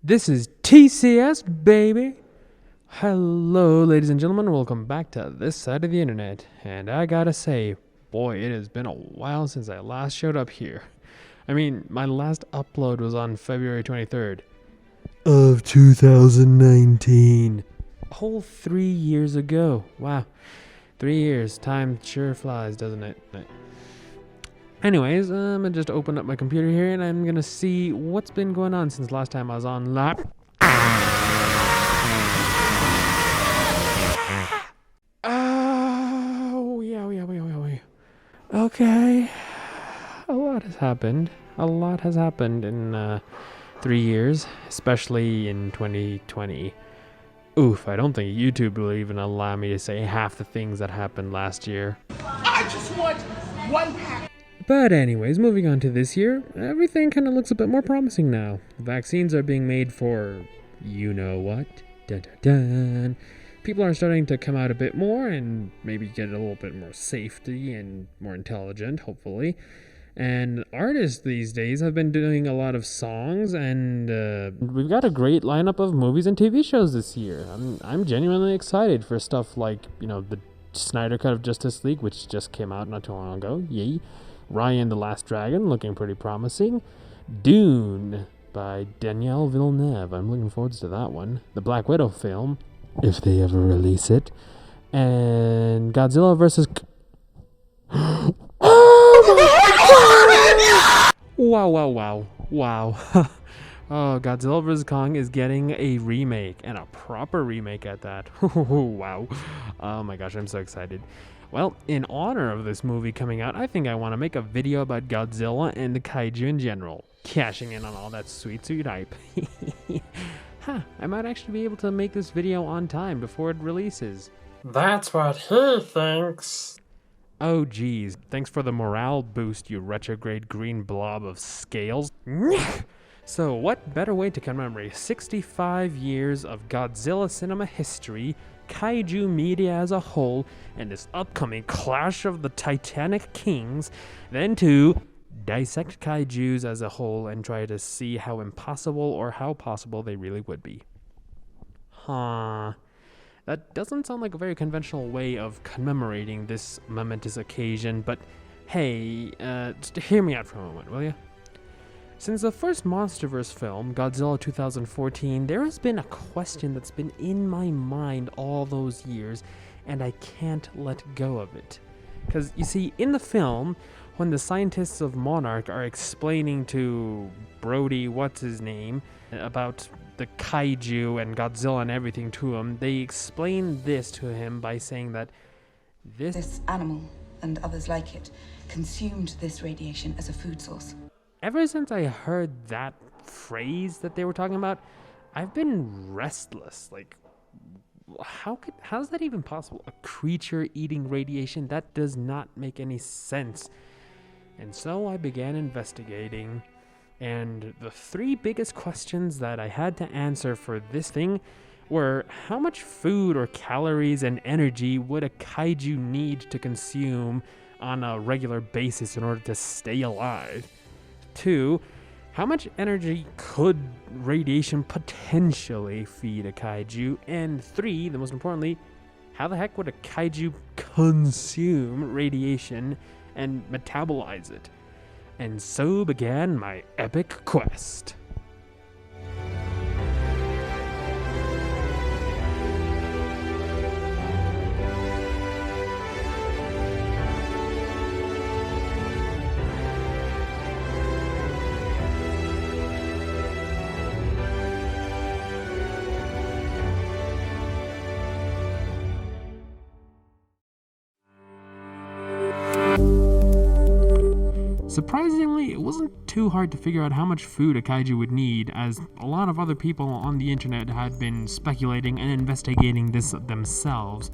This is TCS, baby! Hello, ladies and gentlemen, welcome back to this side of the internet. And I gotta say, boy, it has been a while since I last showed up here. I mean, my last upload was on February 23rd of 2019. A whole 3 years ago. Wow. 3 years. Time sure flies, doesn't it? Anyways, I'm gonna just open up my computer here and I'm gonna see what's been going on since last time I was on live. Oh, yeah. Okay. A lot has happened. A lot has happened in 3 years, especially in 2020. Oof, I don't think YouTube will even allow me to say half the things that happened last year. I just want one pack. But anyways, moving on to this year, everything kind of looks a bit more promising now. Vaccines are being made for you-know-what. Dun dun dun. People are starting to come out a bit more and maybe get a little bit more safety and more intelligent, hopefully. And artists these days have been doing a lot of songs, and we've got a great lineup of movies and TV shows this year. I'm genuinely excited for stuff like, the Snyder Cut of Justice League, which just came out not too long ago. Yay. Ryan the Last Dragon, looking pretty promising. Dune by Denis Villeneuve. I'm looking forward to that one. The Black Widow film, if they ever release it. And Godzilla vs. Wow. Oh, Godzilla vs. Kong is getting a remake, and a proper remake at that. Wow. Oh my gosh, I'm so excited. Well, in honor of this movie coming out, I think I want to make a video about Godzilla and the kaiju in general, cashing in on all that sweet hype. I might actually be able to make this video on time before it releases. That's what he thinks. Oh geez, thanks for the morale boost, you retrograde green blob of scales. So what better way to commemorate 65 years of Godzilla cinema history, kaiju media as a whole, and this upcoming clash of the Titanic Kings, than to dissect kaijus as a whole and try to see how impossible or how possible they really would be. That doesn't sound like a very conventional way of commemorating this momentous occasion, but hey, just hear me out for a moment, will you? Since the first MonsterVerse film, Godzilla 2014, there has been a question that's been in my mind all those years, and I can't let go of it. Because, you see, in the film, when the scientists of Monarch are explaining to Brody, what's-his-name, about the kaiju and Godzilla and everything to him, they explain this to him by saying that this animal and others like it consumed this radiation as a food source. Ever since I heard that phrase that they were talking about, I've been restless. Like, how's that even possible? A creature eating radiation? That does not make any sense. And so I began investigating, and the three biggest questions that I had to answer for this thing were: how much food or calories and energy would a kaiju need to consume on a regular basis in order to stay alive? 2, how much energy could radiation potentially feed a kaiju? And 3, the most importantly, how the heck would a kaiju consume radiation and metabolize it? And so began my epic quest. Surprisingly, it wasn't too hard to figure out how much food a kaiju would need, as a lot of other people on the internet had been speculating and investigating this themselves.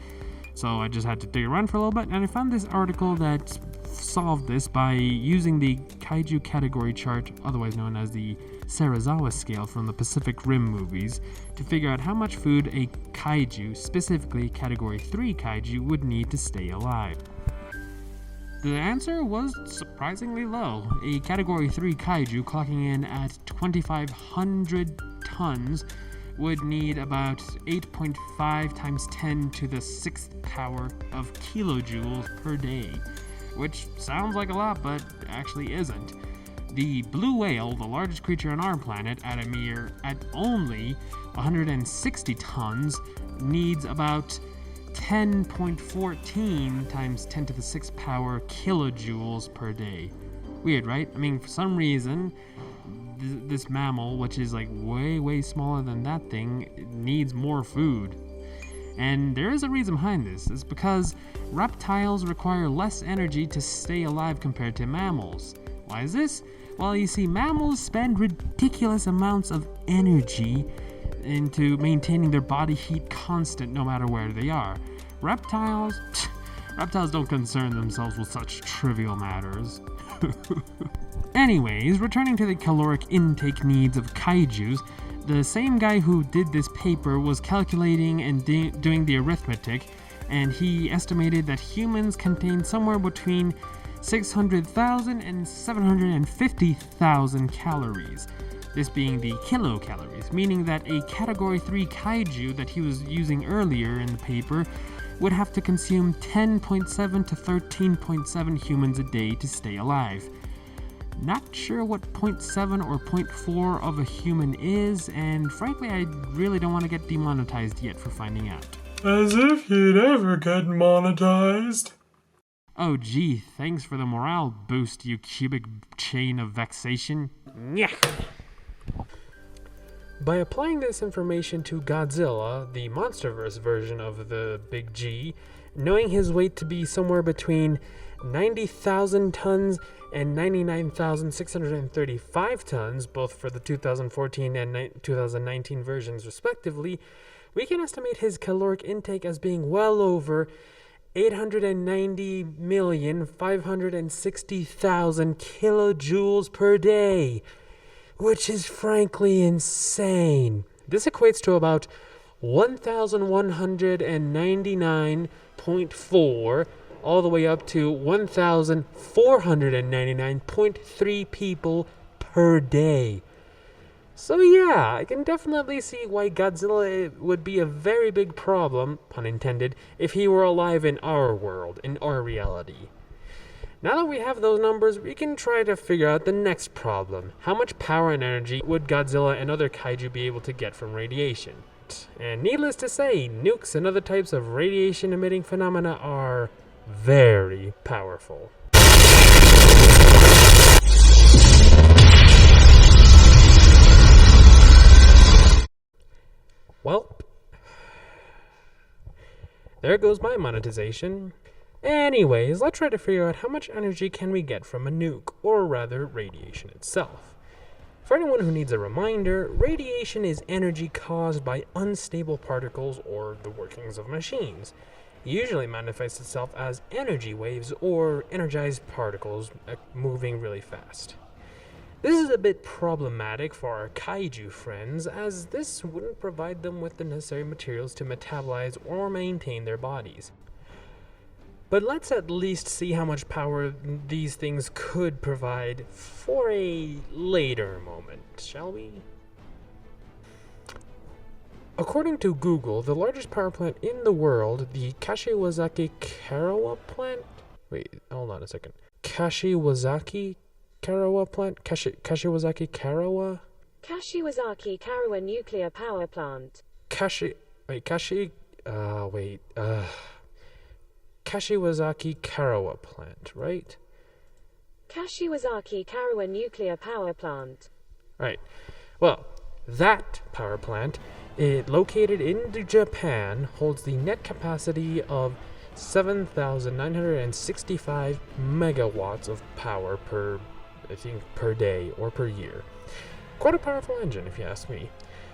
So I just had to dig around for a little bit, and I found this article that solved this by using the kaiju category chart, otherwise known as the Sarazawa scale from the Pacific Rim movies, to figure out how much food a kaiju, specifically category 3 kaiju, would need to stay alive. The answer was surprisingly low, a category 3 kaiju clocking in at 2,500 tons would need about 8.5 times 10 to the 6th power of kilojoules per day, which sounds like a lot, but actually isn't. The blue whale, the largest creature on our planet, at only 160 tons, needs about 10.14 times 10 to the 6th power kilojoules per day. Weird, right? I mean, for some reason, this mammal, which is like way smaller than that thing, needs more food. And there is a reason behind this. It's because reptiles require less energy to stay alive compared to mammals. Why is this? Well, you see, mammals spend ridiculous amounts of energy into maintaining their body heat constant no matter where they are. Reptiles don't concern themselves with such trivial matters. Anyways, returning to the caloric intake needs of kaijus, the same guy who did this paper was calculating and doing the arithmetic, and he estimated that humans contain somewhere between 600,000 and 750,000 calories. This being the kilocalories, meaning that a category 3 kaiju that he was using earlier in the paper would have to consume 10.7 to 13.7 humans a day to stay alive. Not sure what 0.7 or 0.4 of a human is, and frankly, I really don't want to get demonetized yet for finding out. As if you'd ever get monetized. Oh gee, thanks for the morale boost, you cubic chain of vexation. Nyah! By applying this information to Godzilla, the MonsterVerse version of the Big G, knowing his weight to be somewhere between 90,000 tons and 99,635 tons, both for the 2014 and 2019 versions respectively, we can estimate his caloric intake as being well over 890,560,000 kilojoules per day, which is frankly insane. This equates to about 1,199.4 all the way up to 1,499.3 people per day. So yeah, I can definitely see why Godzilla would be a very big problem, pun intended, if he were alive in our world, in our reality. Now that we have those numbers, we can try to figure out the next problem. How much power and energy would Godzilla and other kaiju be able to get from radiation? And needless to say, nukes and other types of radiation-emitting phenomena are very powerful. Well, there goes my monetization. Anyways, let's try to figure out how much energy can we get from a nuke, or rather radiation itself. For anyone who needs a reminder, radiation is energy caused by unstable particles or the workings of machines. It usually manifests itself as energy waves or energized particles moving really fast. This is a bit problematic for our kaiju friends, as this wouldn't provide them with the necessary materials to metabolize or maintain their bodies. But let's at least see how much power these things could provide for a later moment, shall we? According to Google, the largest power plant in the world, the Kashiwazaki Karawa plant? Wait, hold on a second. Kashiwazaki Karawa plant? Kashiwazaki Karawa? Kashiwazaki Karawa nuclear power plant. Kashiwazaki Karawa plant, right? Kashiwazaki Karawa nuclear power plant. Right. Well, that power plant, located in Japan, holds the net capacity of 7,965 megawatts of power per day or per year. Quite a powerful engine, if you ask me.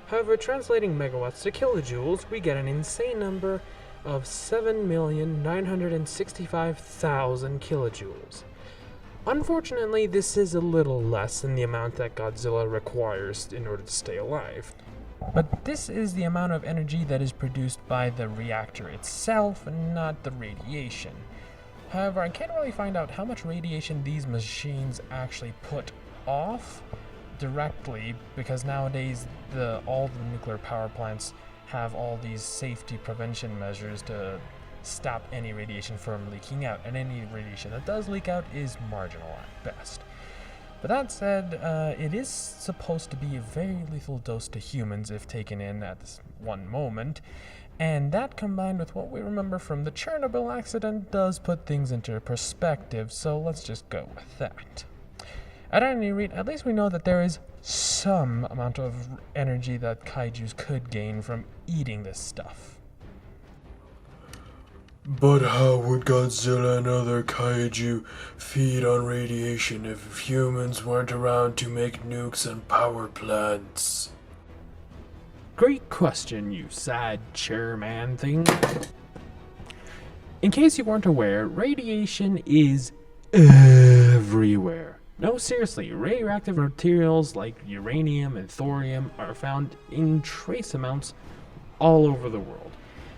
However, translating megawatts to kilojoules, we get an insane number of 7,965,000 kilojoules. Unfortunately, this is a little less than the amount that Godzilla requires in order to stay alive. But this is the amount of energy that is produced by the reactor itself, and not the radiation. However, I can't really find out how much radiation these machines actually put off, directly, because nowadays all the nuclear power plants have all these safety prevention measures to stop any radiation from leaking out, and any radiation that does leak out is marginal at best. But that said, it is supposed to be a very lethal dose to humans if taken in at this one moment, and that combined with what we remember from the Chernobyl accident does put things into perspective, so let's just go with that. At any rate, at least we know that there is some amount of energy that kaijus could gain from eating this stuff. But how would Godzilla and other kaiju feed on radiation if humans weren't around to make nukes and power plants? Great question, you sad chairman thing. In case you weren't aware, radiation is everywhere. No, seriously, radioactive materials like uranium and thorium are found in trace amounts all over the world.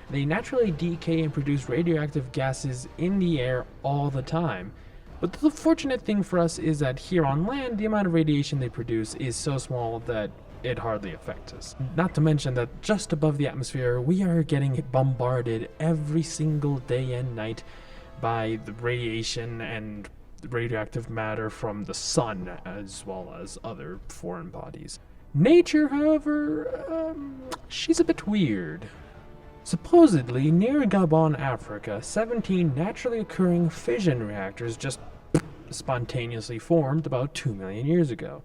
They naturally decay and produce radioactive gases in the air all the time. But the fortunate thing for us is that here on land, the amount of radiation they produce is so small that it hardly affects us. Not to mention that just above the atmosphere, we are getting bombarded every single day and night by the radiation and radioactive matter from the sun, as well as other foreign bodies. Nature, however, she's a bit weird. Supposedly, near Gabon, Africa, 17 naturally occurring fission reactors just spontaneously formed about 2 million years ago.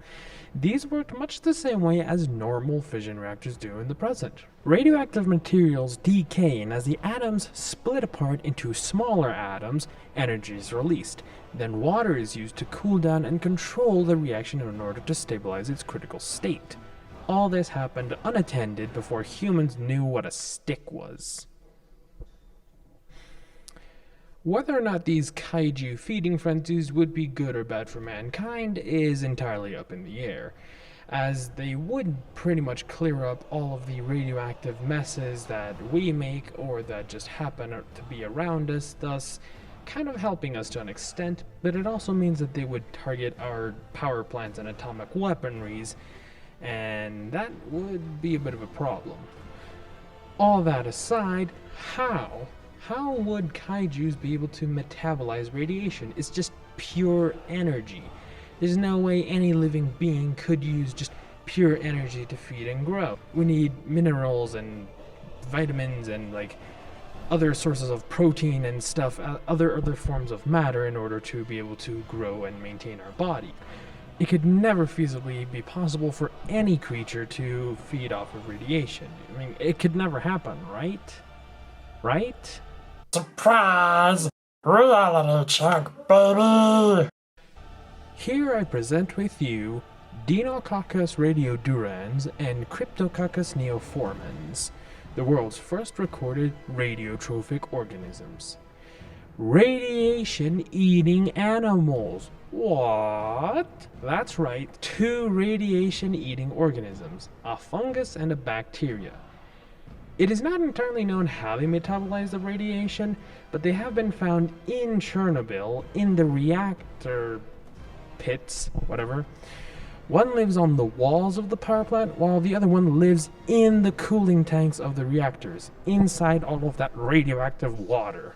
These worked much the same way as normal fission reactors do in the present. Radioactive materials decay, and as the atoms split apart into smaller atoms, energy is released. Then water is used to cool down and control the reaction in order to stabilize its critical state. All this happened unattended before humans knew what a stick was. Whether or not these kaiju feeding frenzies would be good or bad for mankind is entirely up in the air, as they would pretty much clear up all of the radioactive messes that we make or that just happen to be around us, thus kind of helping us to an extent, but it also means that they would target our power plants and atomic weaponries, and that would be a bit of a problem. All that aside, how would kaijus be able to metabolize radiation? It's just pure energy. There's no way any living being could use just pure energy to feed and grow. We need minerals and vitamins and like other sources of protein and stuff, other forms of matter in order to be able to grow and maintain our body. It could never feasibly be possible for any creature to feed off of radiation. I mean, it could never happen, right? Right? Surprise! Reality check, baby! Here I present with you Deinococcus radiodurans and Cryptococcus neoformans, the world's first recorded radiotrophic organisms. Radiation-eating animals. What? That's right, 2 radiation-eating organisms, a fungus and a bacteria. It is not entirely known how they metabolize the radiation, but they have been found in Chernobyl, in the reactor pits, whatever. One lives on the walls of the power plant, while the other one lives in the cooling tanks of the reactors, inside all of that radioactive water.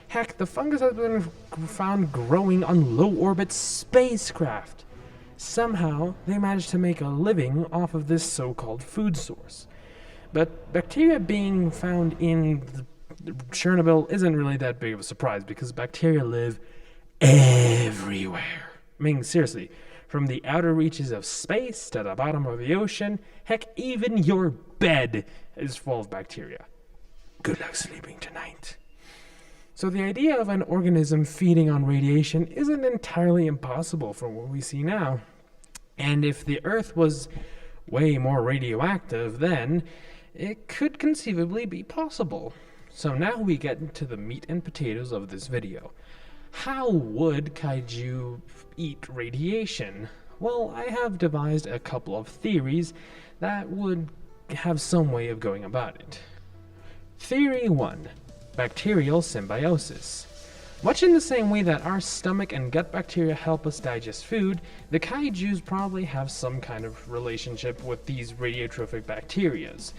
Heck, the fungus has been found growing on low-orbit spacecraft. Somehow, they managed to make a living off of this so-called food source. But bacteria being found in Chernobyl isn't really that big of a surprise, because bacteria live everywhere. I mean, seriously, from the outer reaches of space to the bottom of the ocean, heck, even your bed is full of bacteria. Good luck sleeping tonight. So the idea of an organism feeding on radiation isn't entirely impossible from what we see now. And if the Earth was way more radioactive then, it could conceivably be possible. So now we get into the meat and potatoes of this video. How would kaiju eat radiation? Well, I have devised a couple of theories that would have some way of going about it. Theory 1. Bacterial symbiosis. Much in the same way that our stomach and gut bacteria help us digest food, the kaijus probably have some kind of relationship with these radiotrophic bacterias.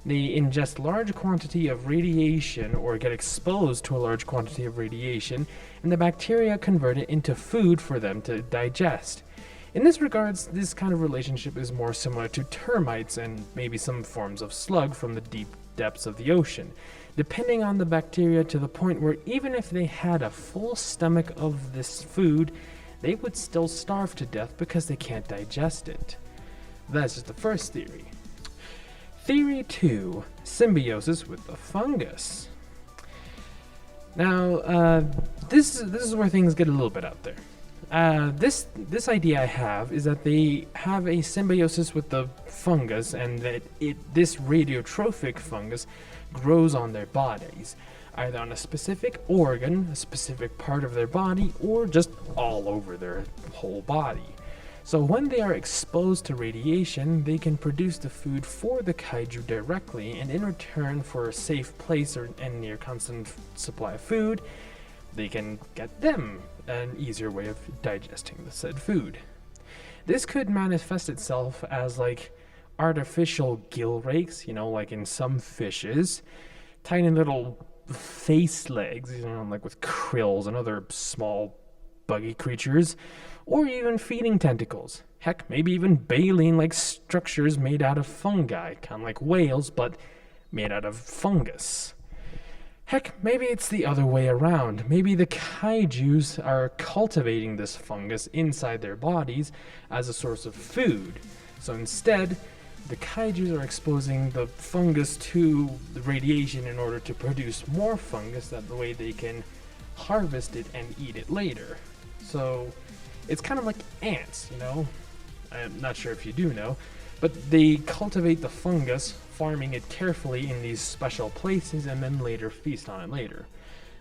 They ingest large quantity of radiation or get exposed to a large quantity of radiation, and the bacteria convert it into food for them to digest. In this regards, this kind of relationship is more similar to termites and maybe some forms of slug from the deep depths of the ocean, depending on the bacteria to the point where even if they had a full stomach of this food, they would still starve to death because they can't digest it. That's just the first theory. Theory 2, symbiosis with the fungus. Now, this is where things get a little bit out there. This idea I have is that they have a symbiosis with the fungus, and that this radiotrophic fungus grows on their bodies, either on a specific organ, a specific part of their body, or just all over their whole body. So when they are exposed to radiation, they can produce the food for the kaiju directly, and in return for a safe place and near constant supply of food, they can get them an easier way of digesting the said food. This could manifest itself as like artificial gill rakes, like in some fishes, tiny little face legs, like with krills and other small buggy creatures, or even feeding tentacles. Heck, maybe even baleen-like structures made out of fungi, kind of like whales, but made out of fungus. Heck, maybe it's the other way around. Maybe the kaijus are cultivating this fungus inside their bodies as a source of food. So instead, the kaijus are exposing the fungus to the radiation in order to produce more fungus, that the way they can harvest it and eat it later. So it's kind of like ants, I'm not sure if you do know, but they cultivate the fungus, farming it carefully in these special places, and then later feast on it later.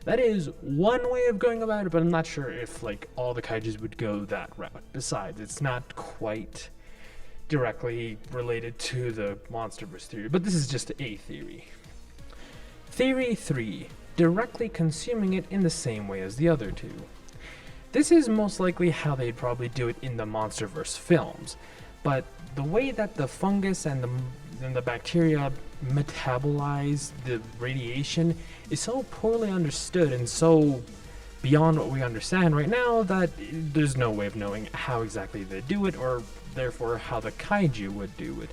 That is one way of going about it, but I'm not sure if all the kaijus would go that route. Besides, it's not quite directly related to the Monsterverse theory, but this is just a theory. Theory 3, directly consuming it in the same way as the other two. This is most likely how they'd probably do it in the Monsterverse films, but the way that the fungus and the bacteria metabolize the radiation is so poorly understood and so beyond what we understand right now that there's no way of knowing how exactly they do it, or therefore how the kaiju would do it.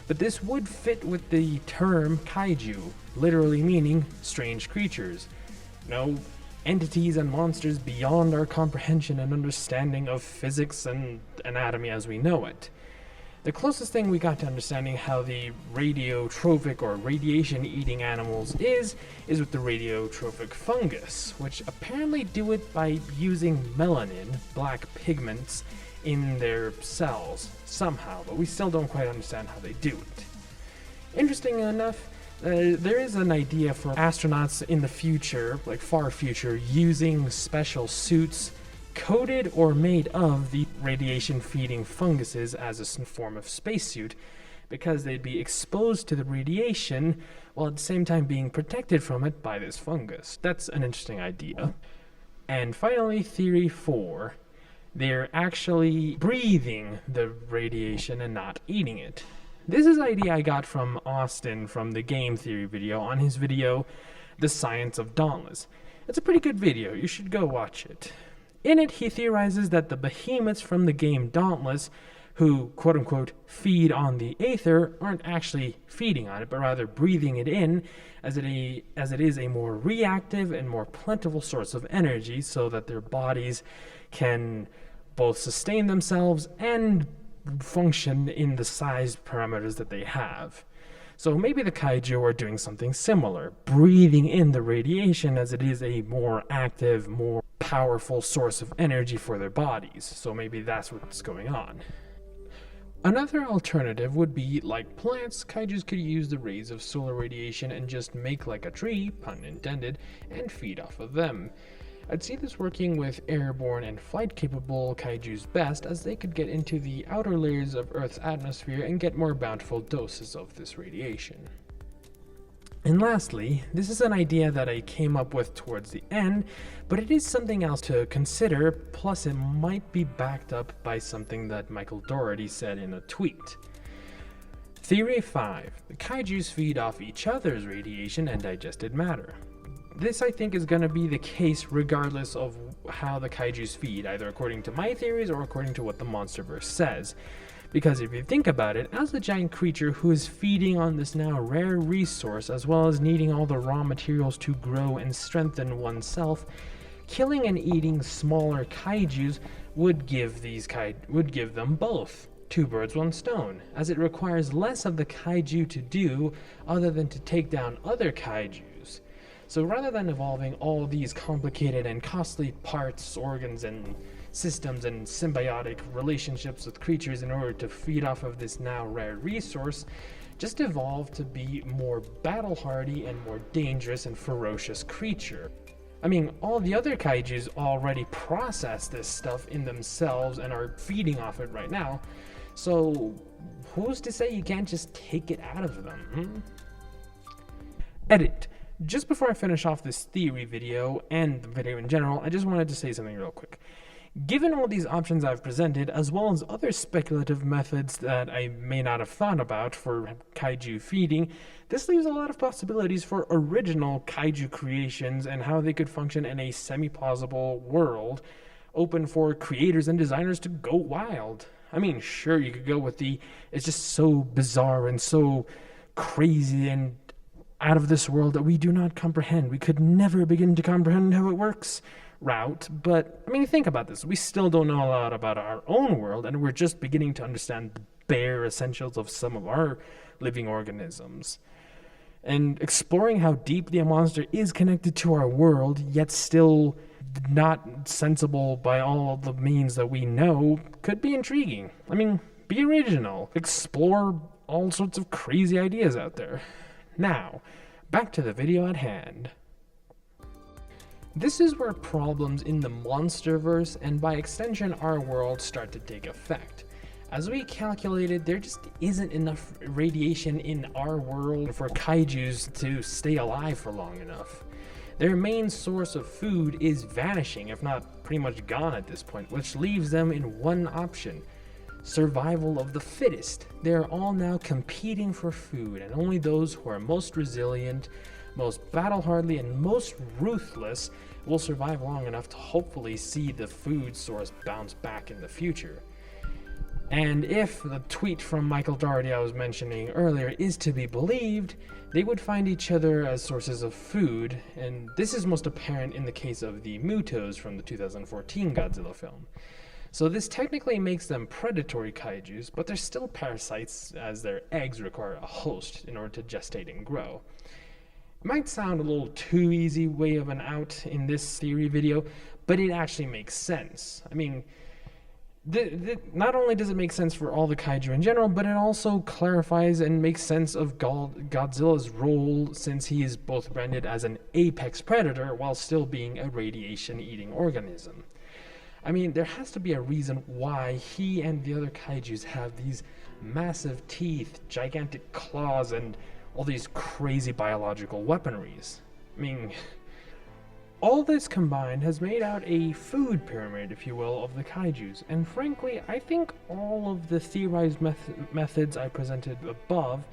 But this would fit with the term kaiju, literally meaning strange creatures. Entities and monsters beyond our comprehension and understanding of physics and anatomy as we know it. The closest thing we got to understanding how the radiotrophic or radiation-eating animals is with the radiotrophic fungus, which apparently do it by using melanin, black pigments, in their cells somehow, but we still don't quite understand how they do it. Interesting enough, there is an idea for astronauts in the future, far future, using special suits coated or made of the radiation-feeding funguses as a form of spacesuit, because they'd be exposed to the radiation while at the same time being protected from it by this fungus. That's an interesting idea. And finally, theory 4. They're actually breathing the radiation and not eating it. This is an idea I got from Austin from the game theory video on his video, The Science of Dauntless. It's a pretty good video, you should go watch it. In it, he theorizes that the behemoths from the game Dauntless, who quote-unquote feed on the aether, aren't actually feeding on it, but rather breathing it in, as it is a more reactive and more plentiful source of energy, so that their bodies can both sustain themselves and function in the size parameters that they have. So maybe the kaiju are doing something similar, breathing in the radiation, as it is a more active, more powerful source of energy for their bodies. So maybe that's what's going on. Another alternative would be, like plants, kaijus could use the rays of solar radiation and just make like a tree, pun intended, and feed off of them. I'd see this working with airborne and flight-capable kaijus best, as they could get into the outer layers of Earth's atmosphere and get more bountiful doses of this radiation. And lastly, this is an idea that I came up with towards the end, but it is something else to consider, plus it might be backed up by something that Michael Dougherty said in a tweet. Theory 5. The kaijus feed off each other's radiation and digested matter. This, I think, is going to be the case regardless of how the kaijus feed, either according to my theories or according to what the Monsterverse says. Because if you think about it, as a giant creature who is feeding on this now rare resource, as well as needing all the raw materials to grow and strengthen oneself, killing and eating smaller kaijus would give them both. Two birds, one stone, as it requires less of the kaiju to do other than to take down other kaijus. So rather than evolving all these complicated and costly parts, organs, and systems and symbiotic relationships with creatures in order to feed off of this now rare resource, just evolve to be more battle hardy and more dangerous and ferocious creature. I mean, all the other kaijus already process this stuff in themselves and are feeding off it right now, so who's to say you can't just take it out of them? Edit. Just before I finish off this theory video, and the video in general, I just wanted to say something real quick. Given all these options I've presented, as well as other speculative methods that I may not have thought about for kaiju feeding, this leaves a lot of possibilities for original kaiju creations and how they could function in a semi-plausible world, open for creators and designers to go wild. I mean, sure, you could go with the, it's just so bizarre and so crazy and out of this world that we do not comprehend. We could never begin to comprehend how it works route, but I mean, think about this. We still don't know a lot about our own world, and we're just beginning to understand the bare essentials of some of our living organisms. And exploring how deeply a monster is connected to our world, yet still not sensible by all of the means that we know, could be intriguing. I mean, be original. Explore all sorts of crazy ideas out there. Now, back to the video at hand. This is where problems in the Monsterverse, and by extension our world, start to take effect. As we calculated, there just isn't enough radiation in our world for kaijus to stay alive for long enough. Their main source of food is vanishing, if not pretty much gone at this point, which leaves them in one option: survival of the fittest. They're all now competing for food, and only those who are most resilient, most battle-hardy, and most ruthless will survive long enough to hopefully see the food source bounce back in the future. And if the tweet from Michael Dougherty I was mentioning earlier is to be believed, they would find each other as sources of food, and this is most apparent in the case of the Mutos from the 2014 Godzilla film. So this technically makes them predatory kaijus, but they're still parasites, as their eggs require a host in order to gestate and grow. It might sound a little too easy way of an out in this theory video, but it actually makes sense. I mean, not only does it make sense for all the kaiju in general, but it also clarifies and makes sense of Godzilla's role, since he is both branded as an apex predator while still being a radiation-eating organism. I mean, there has to be a reason why he and the other kaijus have these massive teeth, gigantic claws, and all these crazy biological weaponries. I mean, all this combined has made out a food pyramid, if you will, of the kaijus, and frankly, I think all of the theorized methods I presented above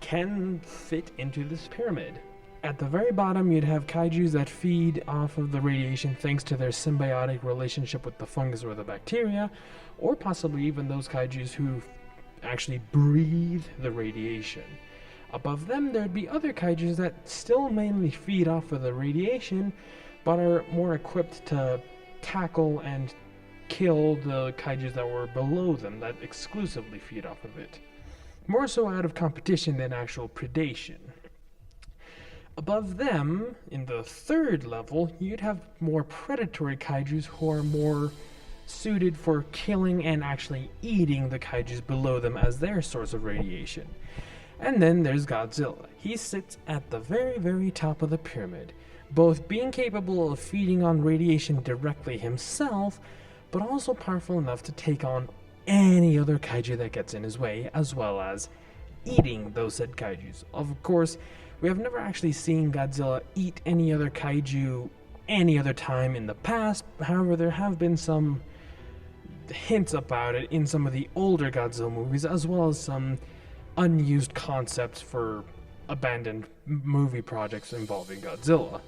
can fit into this pyramid. At the very bottom, you'd have kaijus that feed off of the radiation thanks to their symbiotic relationship with the fungus or the bacteria, or possibly even those kaijus who actually breathe the radiation. Above them, there'd be other kaijus that still mainly feed off of the radiation, but are more equipped to tackle and kill the kaijus that were below them that exclusively feed off of it. More so out of competition than actual predation. Above them, in the third level, you'd have more predatory kaijus who are more suited for killing and actually eating the kaijus below them as their source of radiation. And then there's Godzilla. He sits at the very, very top of the pyramid, both being capable of feeding on radiation directly himself, but also powerful enough to take on any other kaiju that gets in his way, as well as eating those said kaijus. Of course, we have never actually seen Godzilla eat any other kaiju any other time in the past. However, there have been some hints about it in some of the older Godzilla movies, as well as some unused concepts for abandoned movie projects involving Godzilla.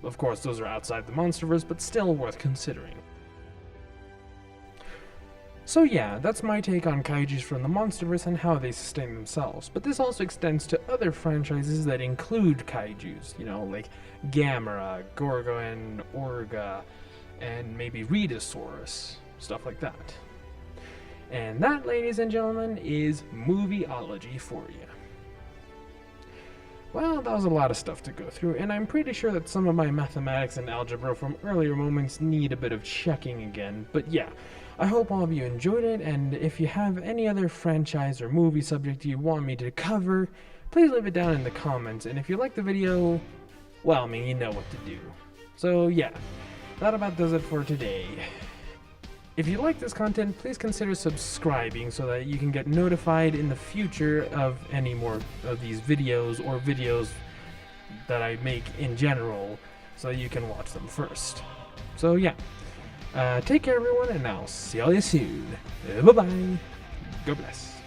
Of course, those are outside the MonsterVerse, but still worth considering. So yeah, that's my take on kaijus from the MonsterVerse and how they sustain themselves. But this also extends to other franchises that include kaijus, you know, like Gamera, Gorgon, Orga, and maybe Rhedosaurus, stuff like that. And that, ladies and gentlemen, is Movie-ology for you. Well, that was a lot of stuff to go through, and I'm pretty sure that some of my mathematics and algebra from earlier moments need a bit of checking again, but yeah. I hope all of you enjoyed it, and if you have any other franchise or movie subject you want me to cover, please leave it down in the comments, and if you like the video, well, I mean, you know what to do. So yeah, that about does it for today. If you like this content, please consider subscribing so that you can get notified in the future of any more of these videos or videos that I make in general, so you can watch them first. So yeah. Take care, everyone, and I'll see all you soon. Bye-bye. God bless.